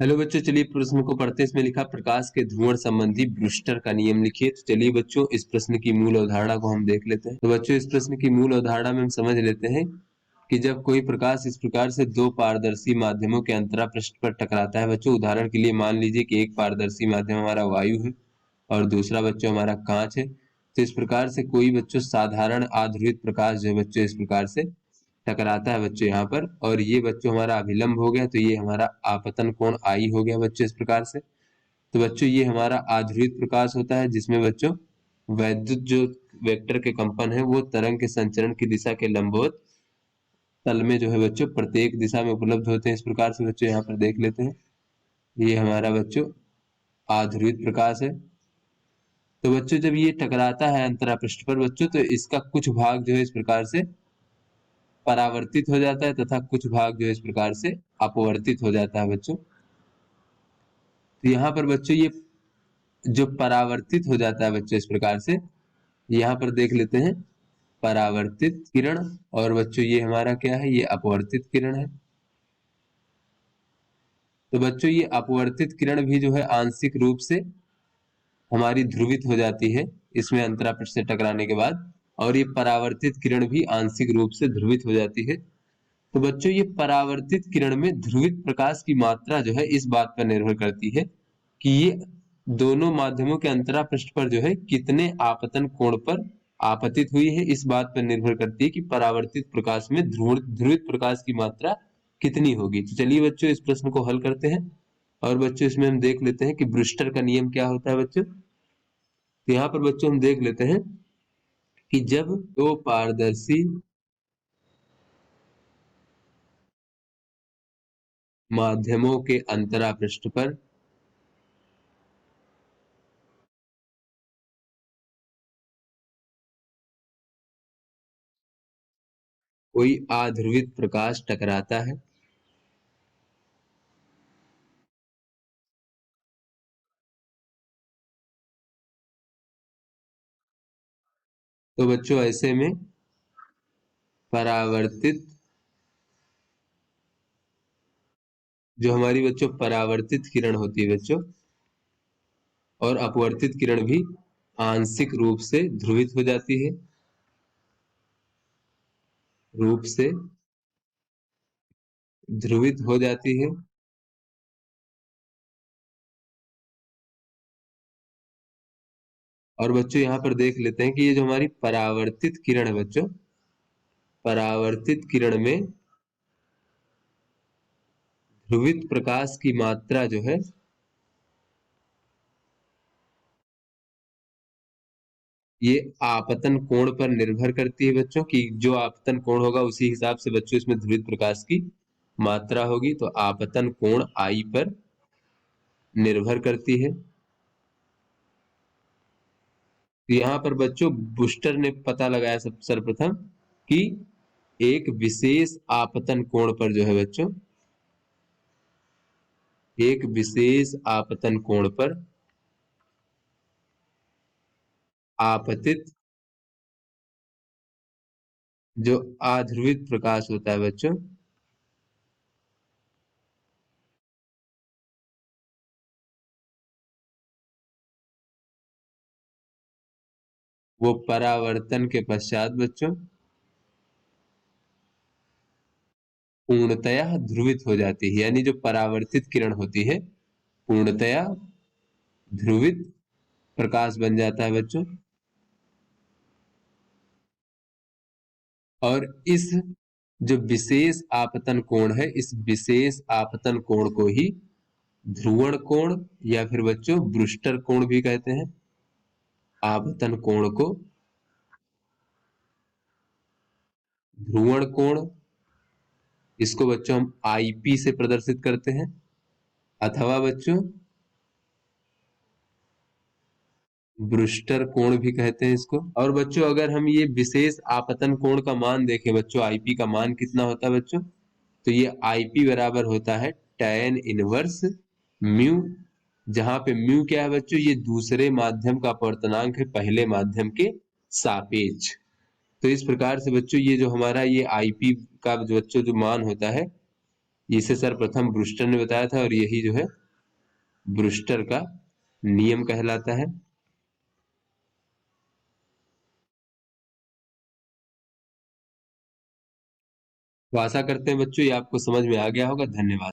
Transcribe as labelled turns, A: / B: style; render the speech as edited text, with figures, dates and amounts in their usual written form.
A: Hello बच्चों, चलिए प्रश्न को पढ़ते हैं। इसमें लिखा प्रकाश के ध्रुवण संबंधी ब्रूस्टर का नियम लिखिए। तो चलिए बच्चों, इस प्रश्न की मूल अवधारणा को हम देख लेते हैं। तो बच्चों, इस प्रश्न की मूल अवधारणा में हम समझ लेते हैं कि जब कोई प्रकाश इस प्रकार से दो पारदर्शी माध्यमों के अंतरा पृष्ठ पर टकराता है। बच्चों, उदाहरण के लिए मान लीजिए कि एक पारदर्शी माध्यम हमारा वायु है और दूसरा बच्चों हमारा कांच है। तो इस प्रकार से कोई बच्चों साधारण आध्रुवित प्रकाश जो है बच्चों इस प्रकार से टकराता है बच्चों यहाँ पर, और ये बच्चों हमारा अभिलंब हो गया। तो ये हमारा आपतन कोण आई हो गया बच्चों इस प्रकार से। तो बच्चों ये हमारा आध्रुवित प्रकाश होता है, जिसमें बच्चों वैद्युत जो वेक्टर के कंपन है वो तरंग के संचरण की दिशा के लंबवत तल में जो है बच्चों प्रत्येक दिशा में उपलब्ध होते हैं। इस प्रकार से बच्चों यहाँ पर देख लेते हैं, ये हमारा बच्चों आध्रुवित प्रकाश है। तो बच्चों जब ये टकराता है अंतरा पृष्ठ पर बच्चों, तो इसका कुछ भाग जो है इस प्रकार से परावर्तित हो जाता है तथा कुछ भाग जो है इस प्रकार से अपवर्तित हो जाता है बच्चों। तो यहाँ पर बच्चों ये जो परावर्तित हो जाता है बच्चों इस प्रकार से, यहाँ पर देख लेते हैं परावर्तित किरण, और बच्चों ये हमारा क्या है, ये अपवर्तित किरण है। तो बच्चों ये अपवर्तित किरण भी जो है आंशिक रूप से हमारी ध्रुवित हो जाती है इसमें अंतरा पृष्ठ से टकराने के बाद, और ये परावर्तित किरण भी आंशिक रूप से ध्रुवित हो जाती है। तो बच्चों ये परावर्तित किरण में ध्रुवित प्रकाश की मात्रा जो है इस बात पर निर्भर करती है कि ये दोनों माध्यमों के अंतरा पृष्ठ पर जो है कितने आपतन कोण पर आपतित हुई है। इस बात पर निर्भर करती है कि परावर्तित प्रकाश में ध्रुवित प्रकाश की मात्रा कितनी होगी। तो चलिए बच्चों इस प्रश्न को हल करते हैं, और बच्चों इसमें हम देख लेते हैं कि ब्रूस्टर का नियम क्या होता है बच्चों। तो यहाँ पर बच्चों हम देख लेते हैं कि जब दो पारदर्शी माध्यमों के अंतरा पृष्ठ पर कोई अध्रुवित प्रकाश टकराता है, तो बच्चों ऐसे में परावर्तित जो हमारी बच्चों परावर्तित किरण होती है बच्चों, और अपवर्तित किरण भी आंशिक रूप से ध्रुवित हो जाती है, रूप से ध्रुवित हो जाती है। और बच्चों यहाँ पर देख लेते हैं कि ये जो हमारी परावर्तित किरण है बच्चों, परावर्तित किरण में ध्रुवित प्रकाश की मात्रा जो है ये आपतन कोण पर निर्भर करती है बच्चों, कि जो आपतन कोण होगा उसी हिसाब से बच्चों इसमें ध्रुवित प्रकाश की मात्रा होगी। तो आपतन कोण आई पर निर्भर करती है। तो यहाँ पर बच्चों बुस्टर ने पता लगाया सर्वप्रथम कि एक विशेष आपतन कोण पर जो है बच्चों, एक विशेष आपतन कोण पर आपतित जो अध्रुवित प्रकाश होता है बच्चों, वो परावर्तन के पश्चात बच्चों पूर्णतया ध्रुवित हो जाती है। यानी जो परावर्तित किरण होती है पूर्णतया ध्रुवित प्रकाश बन जाता है बच्चों। और इस जो विशेष आपतन कोण है, इस विशेष आपतन कोण को ही ध्रुवण कोण या फिर बच्चों ब्रूस्टर कोण भी कहते हैं। आपतन कोण को ध्रुवण कोण, इसको बच्चों हम आईपी से प्रदर्शित करते हैं, अथवा बच्चों ब्रूस्टर कोण भी कहते हैं इसको। और बच्चों अगर हम ये विशेष आपतन कोण का मान देखें बच्चों, आईपी का मान कितना होता है बच्चों, तो ये आईपी बराबर होता है tan इनवर्स म्यू, जहां पे म्यू क्या है बच्चों, ये दूसरे माध्यम का अपवर्तनांक है पहले माध्यम के सापेक्ष। तो इस प्रकार से बच्चों ये जो हमारा ये आईपी का जो बच्चों जो मान होता है, इसे सर्वप्रथम ब्रूस्टर ने बताया था और यही जो है ब्रूस्टर का नियम कहलाता है। तो आशा करते हैं बच्चों ये आपको समझ में आ गया होगा। धन्यवाद।